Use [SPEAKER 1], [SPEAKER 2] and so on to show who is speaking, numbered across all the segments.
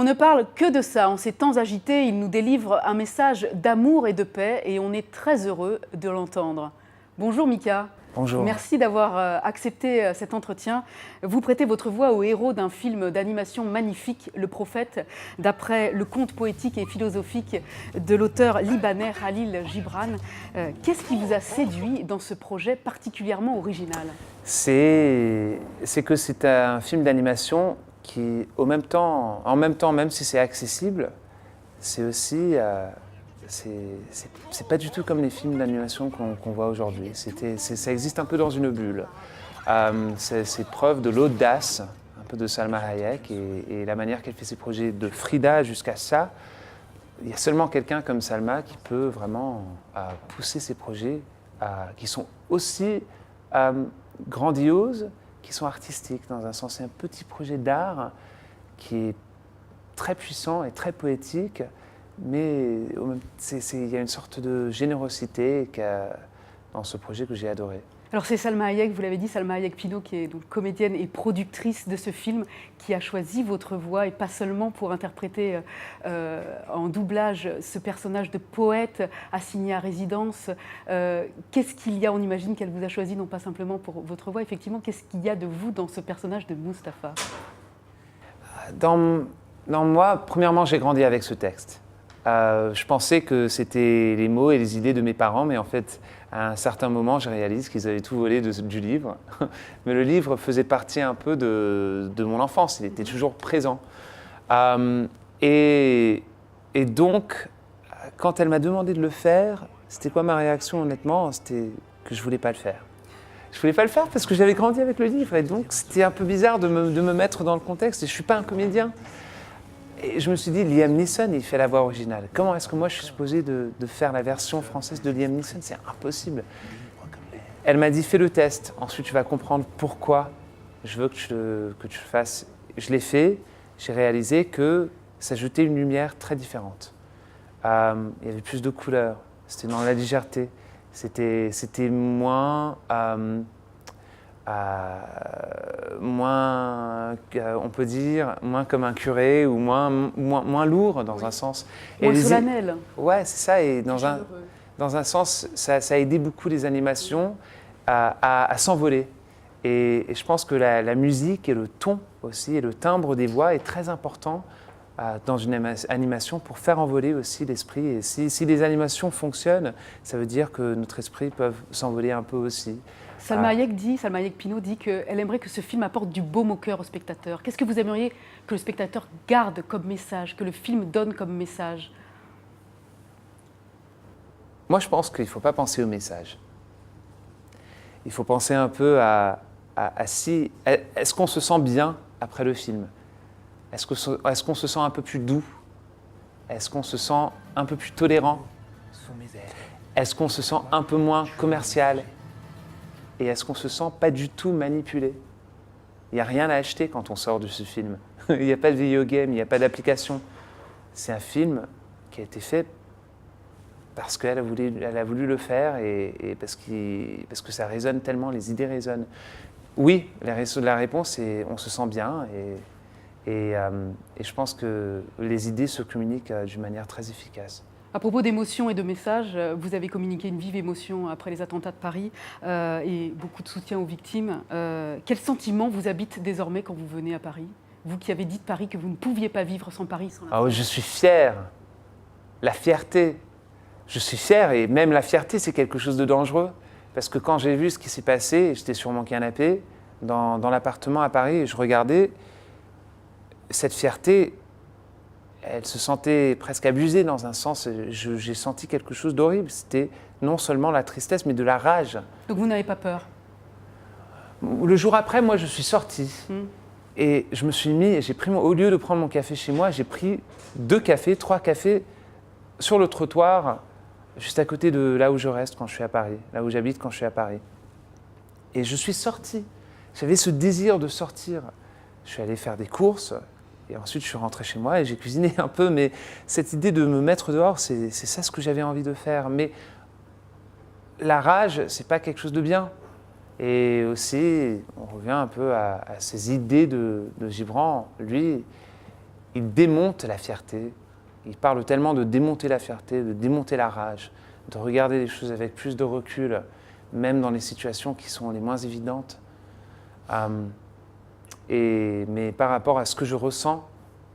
[SPEAKER 1] On ne parle que de ça. En ces temps agités, il nous délivre un message d'amour et de paix et on est très heureux de l'entendre. Bonjour Mika.
[SPEAKER 2] Bonjour.
[SPEAKER 1] Merci d'avoir accepté cet entretien. Vous prêtez votre voix au héros d'un film d'animation magnifique, Le Prophète, d'après le conte poétique et philosophique de l'auteur libanais Khalil Gibran. Qu'est-ce qui vous a séduit dans ce projet particulièrement original ?
[SPEAKER 2] C'est que c'est un film d'animation qui, en même temps, même si c'est accessible, c'est aussi... c'est pas du tout comme les films d'animation qu'on voit aujourd'hui. Ça existe un peu dans une bulle. C'est preuve de l'audace, un peu de Salma Hayek et la manière qu'elle fait ses projets de Frida jusqu'à ça. Il y a seulement quelqu'un comme Salma qui peut vraiment pousser ses projets qui sont aussi grandioses, qui sont artistiques dans un sens. C'est un petit projet d'art qui est très puissant et très poétique, mais il y a une sorte de générosité dans ce projet que j'ai adoré.
[SPEAKER 1] Alors c'est Salma Hayek, vous l'avez dit, Salma Hayek-Pinault, qui est donc comédienne et productrice de ce film, qui a choisi votre voix, et pas seulement pour interpréter en doublage ce personnage de poète assigné à résidence. Qu'est-ce qu'il y a, on imagine qu'elle vous a choisi, non pas simplement pour votre voix, effectivement, qu'est-ce qu'il y a de vous dans ce personnage de Mustapha ?
[SPEAKER 2] Dans moi, premièrement, j'ai grandi avec ce texte. Je pensais que c'était les mots et les idées de mes parents, mais en fait, à un certain moment, je réalise qu'ils avaient tout volé du livre. Mais le livre faisait partie un peu de mon enfance, il était toujours présent. Et donc, quand elle m'a demandé de le faire, c'était quoi ma réaction, honnêtement ? C'était que je ne voulais pas le faire. Je ne voulais pas le faire parce que j'avais grandi avec le livre, et donc c'était un peu bizarre de me mettre dans le contexte, et je ne suis pas un comédien. Et je me suis dit, Liam Neeson, il fait la voix originale. Comment est-ce que moi je suis supposé de faire la version française de Liam Neeson ? C'est impossible. Elle m'a dit, fais le test. Ensuite, tu vas comprendre pourquoi je veux que tu le fasses. Je l'ai fait. J'ai réalisé que ça jetait une lumière très différente. Il y avait plus de couleurs. C'était dans la légèreté. C'était moins... moins, on peut dire, moins comme un curé ou moins lourd dans un sens.
[SPEAKER 1] Moins solennel.
[SPEAKER 2] Ouais, c'est ça. Et dans un sens, ça a aidé beaucoup les animations à s'envoler. Et je pense que la musique et le ton aussi, et le timbre des voix est très important dans une animation pour faire envoler aussi l'esprit. Et si les animations fonctionnent, ça veut dire que notre esprit peut s'envoler un peu aussi.
[SPEAKER 1] Salma Hayek-Pinault dit qu'elle aimerait que ce film apporte du baume au cœur au spectateur. Qu'est-ce que vous aimeriez que le spectateur garde comme message, que le film donne comme message ?
[SPEAKER 2] Moi, je pense qu'il ne faut pas penser au message. Il faut penser un peu est-ce qu'on se sent bien après le film ? Est-ce qu'on se sent un peu plus doux ? Est-ce qu'on se sent un peu plus tolérant ? Est-ce qu'on se sent un peu moins commercial ? Et est-ce qu'on ne se sent pas du tout manipulé ? Il n'y a rien à acheter quand on sort de ce film. Il n'y a pas de video game, il n'y a pas d'application. C'est un film qui a été fait parce qu'elle a voulu le faire et parce que ça résonne tellement, les idées résonnent. Oui, la réponse est on se sent bien et je pense que les idées se communiquent d'une manière très efficace.
[SPEAKER 1] À propos d'émotions et de messages, vous avez communiqué une vive émotion après les attentats de Paris et beaucoup de soutien aux victimes. Quel sentiment vous habite désormais quand vous venez à Paris ? Vous qui avez dit de Paris que vous ne pouviez pas vivre sans Paris, sans la France.
[SPEAKER 2] Je suis fier. La fierté. Je suis fier et même la fierté, c'est quelque chose de dangereux. Parce que quand j'ai vu ce qui s'est passé, j'étais sur mon canapé dans l'appartement à Paris et je regardais cette fierté. Elle se sentait presque abusée dans un sens. J'ai senti quelque chose d'horrible. C'était non seulement la tristesse, mais de la rage.
[SPEAKER 1] Donc vous n'avez pas peur ?
[SPEAKER 2] Le jour après, moi, je suis sorti. Et je me suis mis, au lieu de prendre mon café chez moi, j'ai pris 3 cafés sur le trottoir, juste à côté de là où je reste quand je suis à Paris, là où j'habite quand je suis à Paris. Et je suis sorti. J'avais ce désir de sortir. Je suis allé faire des courses. Et ensuite, je suis rentré chez moi et j'ai cuisiné un peu. Mais cette idée de me mettre dehors, c'est ça ce que j'avais envie de faire. Mais la rage, c'est pas quelque chose de bien. Et aussi, on revient un peu à ces idées de Gibran. Lui, il démonte la fierté. Il parle tellement de démonter la fierté, de démonter la rage, de regarder les choses avec plus de recul, même dans les situations qui sont les moins évidentes. Mais par rapport à ce que je ressens,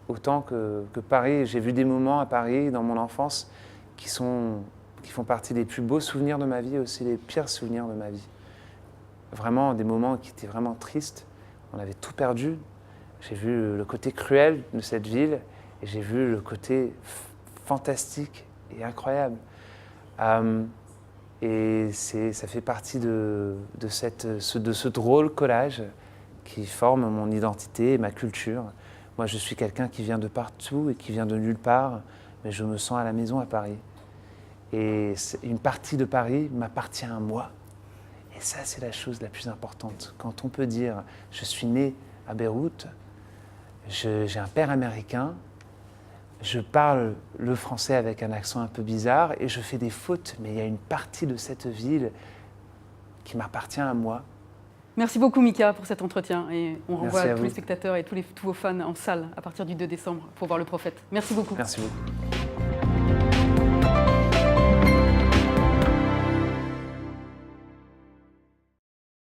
[SPEAKER 2] autant que Paris, j'ai vu des moments à Paris dans mon enfance qui font partie des plus beaux souvenirs de ma vie et aussi les pires souvenirs de ma vie. Vraiment des moments qui étaient vraiment tristes. On avait tout perdu. J'ai vu le côté cruel de cette ville et j'ai vu le côté fantastique et incroyable. Et ça fait partie de ce drôle collage qui forme mon identité et ma culture. Moi, je suis quelqu'un qui vient de partout et qui vient de nulle part, mais je me sens à la maison à Paris. Et une partie de Paris m'appartient à moi. Et ça, c'est la chose la plus importante. Quand on peut dire « je suis né à Beyrouth, j'ai un père américain, je parle le français avec un accent un peu bizarre et je fais des fautes, mais il y a une partie de cette ville qui m'appartient à moi. »
[SPEAKER 1] Merci beaucoup Mika pour cet entretien et on renvoie
[SPEAKER 2] Merci à
[SPEAKER 1] tous
[SPEAKER 2] vous.
[SPEAKER 1] les spectateurs et tous vos fans en salle à partir du 2 décembre pour voir Le Prophète. Merci beaucoup.
[SPEAKER 2] Merci beaucoup.